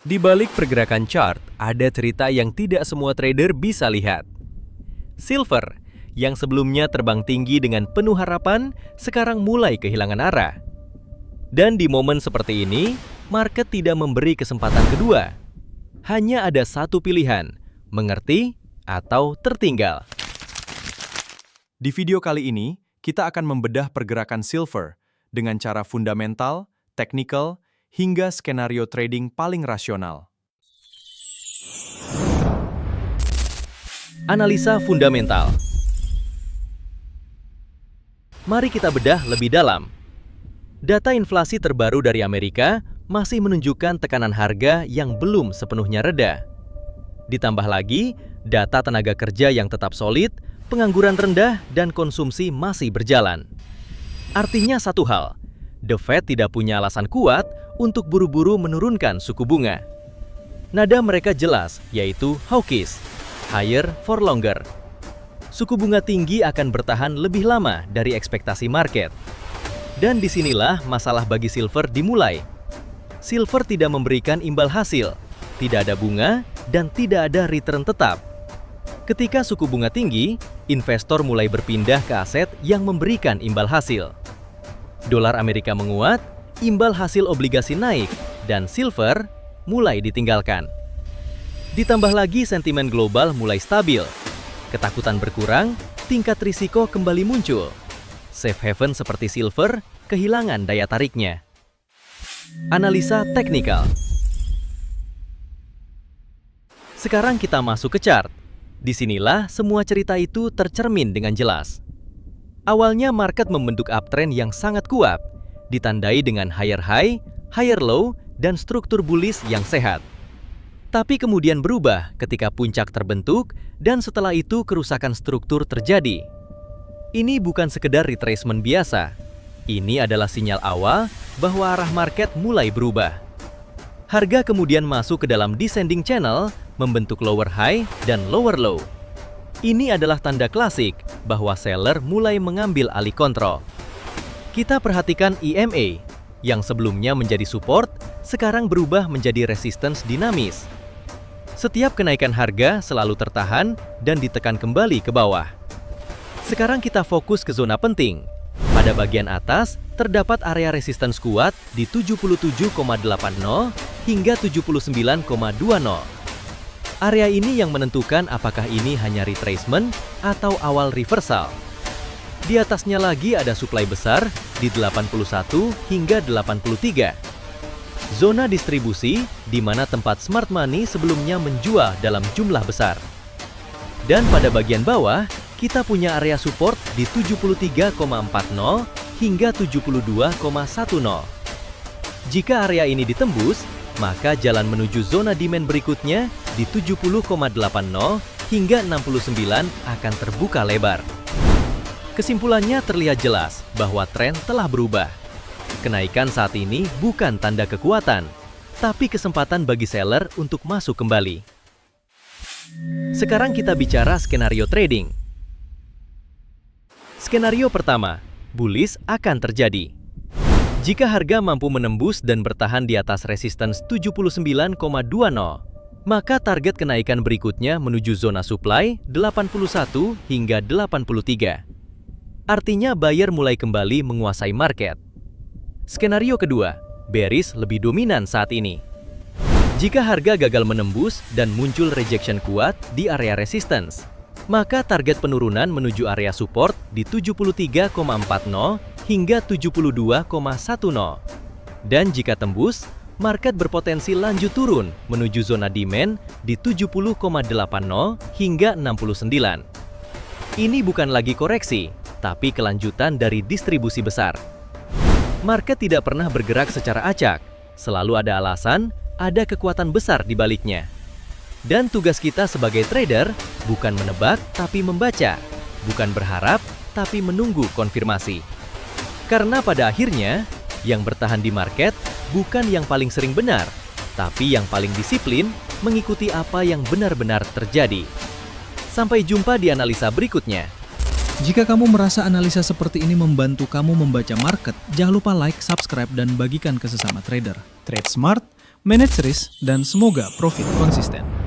Di balik pergerakan chart, ada cerita yang tidak semua trader bisa lihat. Silver, yang sebelumnya terbang tinggi dengan penuh harapan, sekarang mulai kehilangan arah. Dan di momen seperti ini, market tidak memberi kesempatan kedua. Hanya ada satu pilihan, mengerti atau tertinggal. Di video kali ini, kita akan membedah pergerakan silver dengan cara fundamental, teknikal, hingga skenario trading paling rasional. Analisa fundamental. Mari kita bedah lebih dalam. Data inflasi terbaru dari Amerika masih menunjukkan tekanan harga yang belum sepenuhnya reda. Ditambah lagi, data tenaga kerja yang tetap solid, pengangguran rendah, dan konsumsi masih berjalan. Artinya satu hal, The Fed tidak punya alasan kuat untuk buru-buru menurunkan suku bunga. Nada mereka jelas, yaitu hawkish, higher for longer. Suku bunga tinggi akan bertahan lebih lama dari ekspektasi market. Dan disinilah masalah bagi silver dimulai. Silver tidak memberikan imbal hasil, tidak ada bunga, dan tidak ada return tetap. Ketika suku bunga tinggi, investor mulai berpindah ke aset yang memberikan imbal hasil. Dolar Amerika menguat, imbal hasil obligasi naik, dan silver mulai ditinggalkan. Ditambah lagi sentimen global mulai stabil. Ketakutan berkurang, tingkat risiko kembali muncul. Safe haven seperti silver kehilangan daya tariknya. Analisa teknikal. Sekarang kita masuk ke chart. Disinilah semua cerita itu tercermin dengan jelas. Awalnya market membentuk uptrend yang sangat kuat, ditandai dengan higher high, higher low, dan struktur bullish yang sehat. Tapi kemudian berubah ketika puncak terbentuk dan setelah itu kerusakan struktur terjadi. Ini bukan sekedar retracement biasa. Ini adalah sinyal awal bahwa arah market mulai berubah. Harga kemudian masuk ke dalam descending channel, membentuk lower high dan lower low. Ini adalah tanda klasik bahwa seller mulai mengambil alih kontrol. Kita perhatikan EMA, yang sebelumnya menjadi support, sekarang berubah menjadi resistance dinamis. Setiap kenaikan harga selalu tertahan dan ditekan kembali ke bawah. Sekarang kita fokus ke zona penting. Pada bagian atas, terdapat area resistance kuat di 77,80 hingga 79,20. Area ini yang menentukan apakah ini hanya retracement atau awal reversal. Di atasnya lagi ada supply besar di 81 hingga 83. Zona distribusi di mana tempat smart money sebelumnya menjual dalam jumlah besar. Dan pada bagian bawah, kita punya area support di 73,40 hingga 72,10. Jika area ini ditembus, maka jalan menuju zona demand berikutnya di 70,80 hingga 69 akan terbuka lebar. Kesimpulannya terlihat jelas bahwa tren telah berubah. Kenaikan saat ini bukan tanda kekuatan, tapi kesempatan bagi seller untuk masuk kembali. Sekarang kita bicara skenario trading. Skenario pertama, bullish akan terjadi. Jika harga mampu menembus dan bertahan di atas resistance 79,20, maka target kenaikan berikutnya menuju zona supply 81 hingga 83. Artinya buyer mulai kembali menguasai market. Skenario kedua, bearish lebih dominan saat ini. Jika harga gagal menembus dan muncul rejection kuat di area resistance, maka target penurunan menuju area support di 73,40 hingga 72,10. Dan jika tembus, market berpotensi lanjut turun menuju zona demand di 70,80 hingga 69. Ini bukan lagi koreksi, tapi kelanjutan dari distribusi besar. Market tidak pernah bergerak secara acak, selalu ada alasan, ada kekuatan besar di baliknya. Dan tugas kita sebagai trader bukan menebak tapi membaca, bukan berharap tapi menunggu konfirmasi. Karena pada akhirnya, yang bertahan di market bukan yang paling sering benar, tapi yang paling disiplin mengikuti apa yang benar-benar terjadi. Sampai jumpa di analisa berikutnya. Jika kamu merasa analisa seperti ini membantu kamu membaca market, jangan lupa like, subscribe, dan bagikan ke sesama trader. Trade smart, manage risk, dan semoga profit konsisten.